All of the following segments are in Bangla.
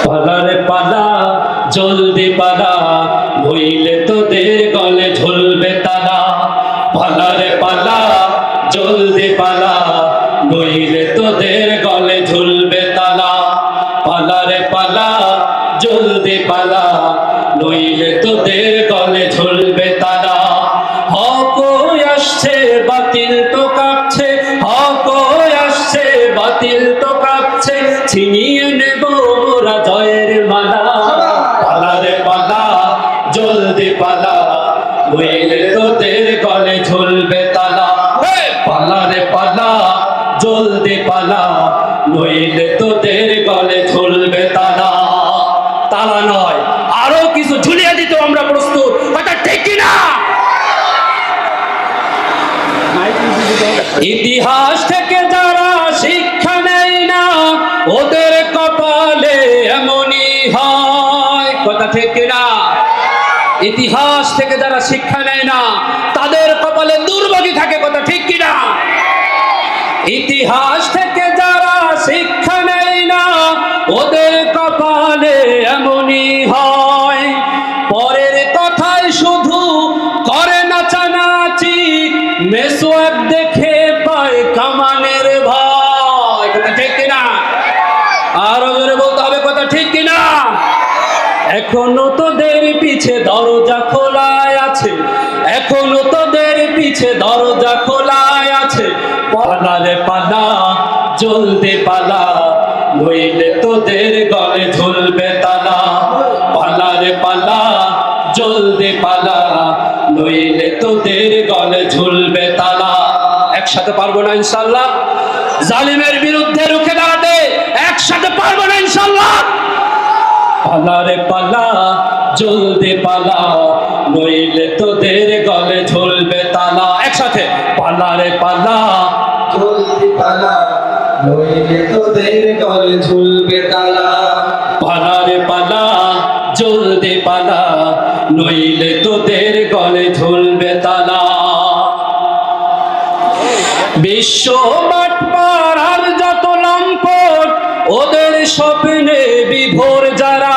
পালারে পালা জলদি পালা, নইলে তোদের গলে ঝুলবে তালা। পালারে পালা জলদি পালা, নইলে তোদের গলে ঝুলবে তালা। পালারে পালা জলদি পালা, নইলে তোদের গলে ঝুলবে তালা। হক আসছে বাতিল তো কাঁপছে, হক আসছে বাতিল তো কাঁপছে, ছিনিয়ে নেব মোরা জয়ের মালা। পালারে পালা জলদি পালা, নইলে তোদের গলে ঝুলবে তালা। পালারে পালা জলদি পালা, নইলে তোদের গলে ঝুলবে তালা। তালা নয়, আরো কিছু ঝুলিয়ে দিতে আমরা প্রস্তুত, কথা ঠিক কিনা? ইতিহাস থেকে যারা শিক্ষা নেয় না, ওদের কপালে এমনই হয়, কথা ঠিক কিনা? ইতিহাস থেকে যারা শিক্ষা নেয় না, তাদের কপালে দুর্ভোগী থাকে, কথা ঠিক কিনা? ইতিহাস থেকে যারা শিক্ষা নেয় না, ওদের কপালে এমনই হয়। পরের কথায় শুধু করে নাচানাচি, মেসোয়াক দেখে পায় কামানের ভয়, কথা ঠিক কিনা? আরো জোরে বলতে হবে, কথা ঠিক কিনা? এখনো তোদের পিছে দরজা খোলায় আছে, এখনো তোদের পিছে দরজা খোলায় আছে। পালারে পালা জলদি পালা, নইলে তোদের গলে ঝুলবে তালা। পালারে পালা জলদি পালা, নইলে তোদের গলে ঝুলবে তালা। একসাথে পারবো না ইনশাআল্লাহ? জালিমের বিরুদ্ধে রুখে দাঁড়াতে একসাথে পারবো না ইনশাআল্লাহ? পালারে পালা জলদি পালা, নইলে তোদের গলে ঝুলবে তালা। একসাথে পালারে পালা জলদি পালা, নইলে তোদের গলে ঝুলবে তালা। পালারে পালা জলদি পালা, নইলে তোদের গলে ঝুলবে তালা। বিশ্ব বাটপার আর যত লম্পট, ওদের স্বপ্নে বিভোর যারা,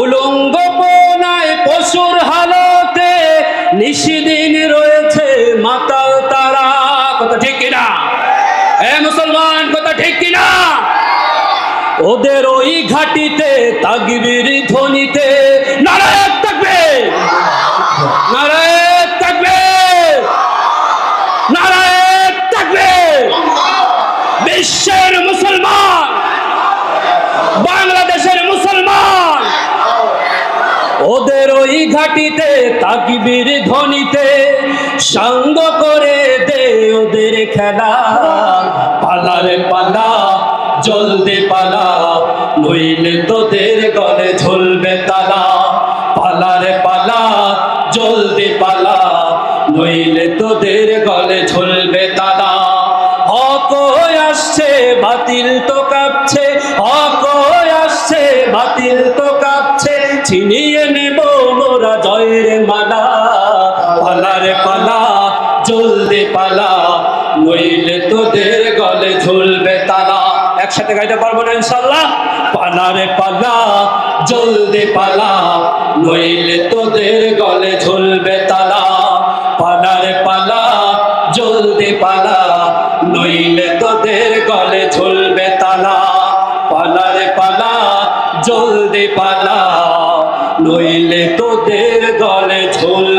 উলঙ্গ পোনায় পশুর হালতে নিশিদিন রয়েছে মাতাল তারা, কথা ঠিক কিনা? এ মুসলমান, কথা ঠিক কিনা? ওদের ওই ঘাটিতে তাকবীর ধ্বনিতে নারায়ে তাকবীর, নারায়ে তাকবীর, নারায়ে তাকবীর। বিশ্বের মুসলমান, বাংলাদেশের মুসলমান, ওদের ওই ঘাটিতে তাকবীর ধ্বনিতে সঙ্গ করে দে ওদের খেলা। পালারে পালা জলদি পালা, নইলে তোদের গলে ঝুলবে তালা। পালারে পালা জলদি পালা, নইলে তোদের গলে ঝুলবে তালা। হক আসছে বাতিল তো কাঁপছে, হক আসছে বাতিল তো কাঁপছে, ছিনিয়ে নেব মোরা জয়ের মালা। পালারে পালা জলদি পালা, নইলে তোদের গলে ঝুলবে তালা। একসাথে গাইতে পারবো না ইনশাআল্লাহ? পালারে পালা জলদি পালা, নইলে তোদের গলে ঝুলবে তালা। পালারে পালা জলদি পালা, নইলে তোদের গলে ঝুলবে তালা। পালারে পালা জলদি পালা, নইলে তোদের গলে ঝুলবে